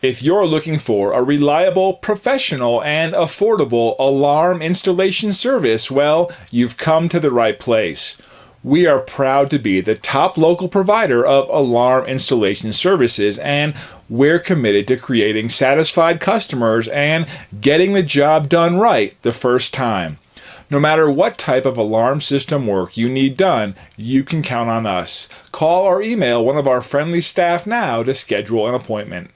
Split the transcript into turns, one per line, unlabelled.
If you're looking for a reliable, professional, and affordable alarm installation service, well, you've come to the right place. We are proud to be the top local provider of alarm installation services, and we're committed to creating satisfied customers and getting the job done right the first time. No matter what type of alarm system work you need done, you can count on us. Call or email one of our friendly staff now to schedule an appointment.